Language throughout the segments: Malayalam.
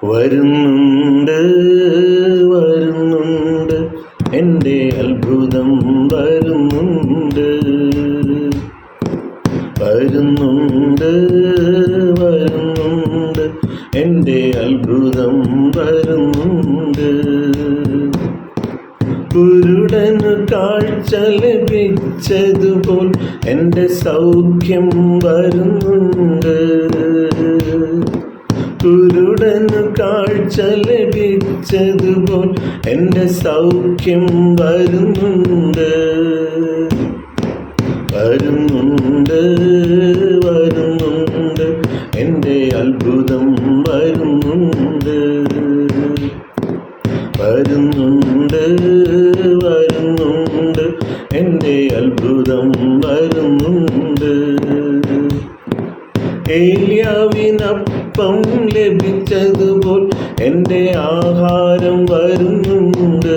വരുന്നുണ്ട് വരുന്നുണ്ട് എൻ്റെ അത്ഭുതം വരുന്നുണ്ട് വരുന്നുണ്ട് വരുന്നുണ്ട് എൻ്റെ അത്ഭുതം വരുന്നുണ്ട് കുരുടന് കാഴ്ച ലഭിച്ചതുപോൽ എൻ്റെ സൗഖ്യം വരുന്നുണ്ട് കുരുടന് കാഴ്ച ലഭിച്ചതുപോൽ എൻ്റെ സൗഖ്യം വരുന്നുണ്ട് വരുന്നുണ്ട് വരുന്നുണ്ട് എൻ്റെ അത്ഭുതം വരുന്നുണ്ട് വരുന്നുണ്ട് വരുന്നുണ്ട് എൻ്റെ അത്ഭുതം വരുന്നുണ്ട് ഏലിയാവിനപ്പം ലഭിച്ചതുപോൽ എൻ്റെ ആഹാരം വരുന്നുണ്ട്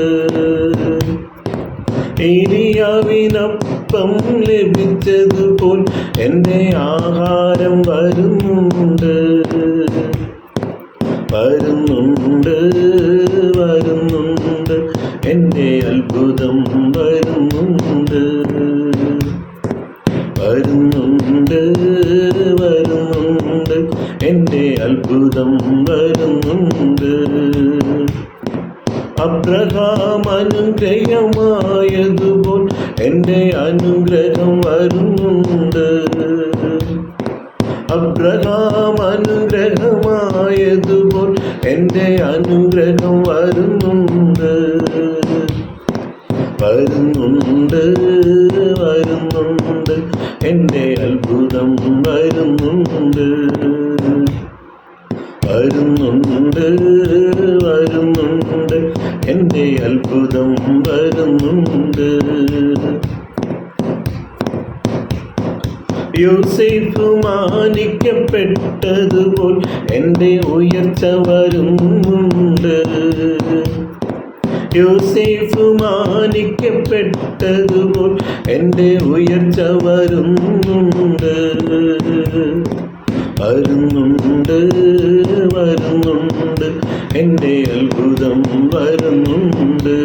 ഏലിയാവിനപ്പം ലഭിച്ചതുപോൽ എൻ്റെ ആഹാരം വരുന്നുണ്ട് വരുന്നുണ്ട് വരുന്നുണ്ട് എൻ്റെ അത്ഭുതം വരുന്നുണ്ട് വരുന്നുണ്ട് വരുന്നുണ്ട് എൻ്റെ അത്ഭുതം വരുന്നുണ്ട് അബ്രഹാം അനുഗ്രഹമായതുപോൽ എൻ്റെ അനുഗ്രഹം വരുന്നുണ്ട് അബ്രഹാം അനുഗ്രഹമായതുപോൽ എൻ്റെ അനുഗ്രഹം വരുന്നുണ്ട് വരുന്നുണ്ട് വരുന്നുണ്ട് എൻ്റെ അത്ഭുതം വരുന്നുണ്ട് വരുന്നുണ്ട് വരുന്നുണ്ട് എൻ്റെ അത്ഭുതം വരുന്നുണ്ട് യോസേഫ് മാനിക്കപ്പെട്ടതുപോൽ എൻ്റെ ഉയർച്ച വരുന്നുണ്ട് യോസേഫ് മാനിക്കപ്പെട്ടതുപോൽ എൻ്റെ ഉയർച്ച വരുന്നുണ്ട് വരുന്നുണ്ട് വരുന്നുണ്ട് എൻ്റെ അത്ഭുതം വരുന്നുണ്ട്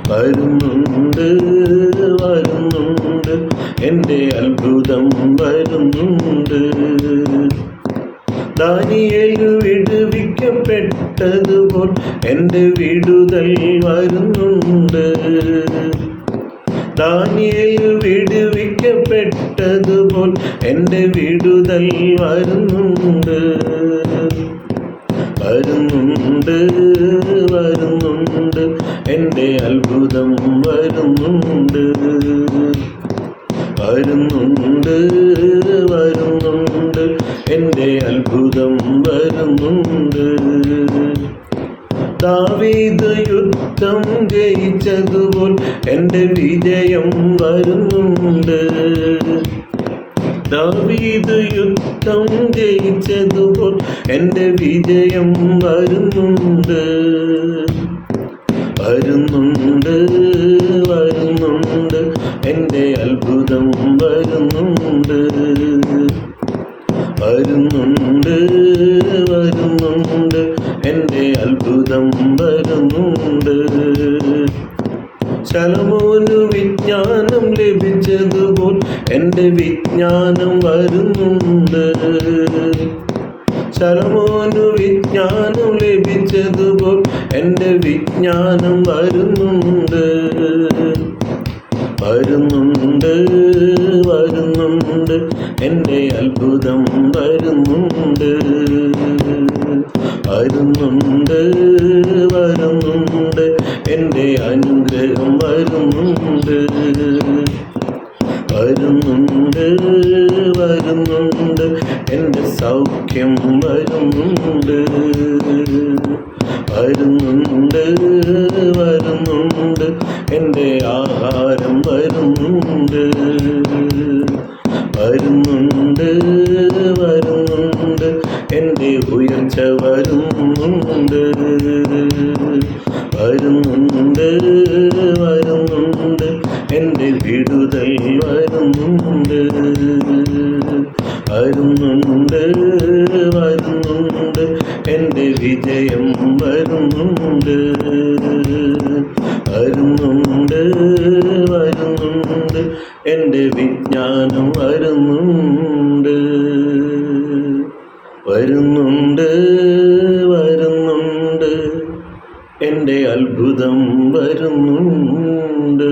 വരുന്നുണ്ട് വരുന്നുണ്ട് എൻ്റെ അത്ഭുതം വരുന്നുണ്ട് ദാനിയേൽ വിടുവിക്കപ്പെട്ടതുപോൽ എൻ്റെ വിടുതൽ വരുന്നുണ്ട് ദാനിയേൽ വിടുവിക്കപ്പെട്ടതുപോൽ എൻ്റെ വിടുതൽ വരുന്നുണ്ട് വരുന്നുണ്ട് വരുന്നുണ്ട് എൻ്റെ അത്ഭുതം വരുന്നുണ്ട് വരുന്നുണ്ട് വരുന്നുണ്ട് എൻ്റെ അത്ഭുതം വരുന്നുണ്ട് ദാവീദ് യുദ്ധം ജയിച്ചതുപോൽ എൻ്റെ വിജയം വരുന്നുണ്ട് ദാവീദ് യുദ്ധം ജയിച്ചതുപോൽ എൻ്റെ വിജയം വരുന്നുണ്ട് വരുന്നുണ്ട് വരുന്നുണ്ട് എൻ്റെ അത്ഭുതം വരുന്നുണ്ട് വരുന്നുണ്ട് വരുന്നുണ്ട് എൻ്റെ അത്ഭുതം വരുന്നുണ്ട് ശലോമോന് വിജ്ഞാനം ലഭിച്ചതുപോൽ എൻ്റെ വിജ്ഞാനം വരുന്നുണ്ട് ശലോമോന് വിജ്ഞാനം ലഭിച്ചതുപോൽ എൻ്റെ വിജ്ഞാനം വരുന്നുണ്ട് വരുന്നുണ്ട് വരുന്നുണ്ട് എൻ്റെ അത്ഭുതം വരുന്നുണ്ട് വരുന്നുണ്ട് വരുന്നുണ്ട് എൻ്റെ അനുഗ്രഹം വരുന്നുണ്ട് വരുന്നുണ്ട് വരുന്നുണ്ട് എൻ്റെ സൗഖ്യം വരുന്നുണ്ട് വരുന്നുണ്ട് വരുന്നുണ്ട് എൻ്റെ ആഹാരം വരുന്നുണ്ട് വരുന്നുണ്ട് വരുന്നുണ്ട് എൻ്റെ ഉയർച്ച വരുന്നുണ്ട് വരുന്നുണ്ട് വരുന്നുണ്ട് എൻ്റെ വിടുതൽ വരുന്നുണ്ട് വരുന്നുണ്ട് വരുന്നുണ്ട് വിജയം വരുന്നുണ്ട് വരുന്നുണ്ട് വരുന്നുണ്ട് എൻ്റെ വിജ്ഞാനം വരുന്നുണ്ട് വരുന്നുണ്ട് വരുന്നുണ്ട് എൻ്റെ അത്ഭുതം വരുന്നുണ്ട്.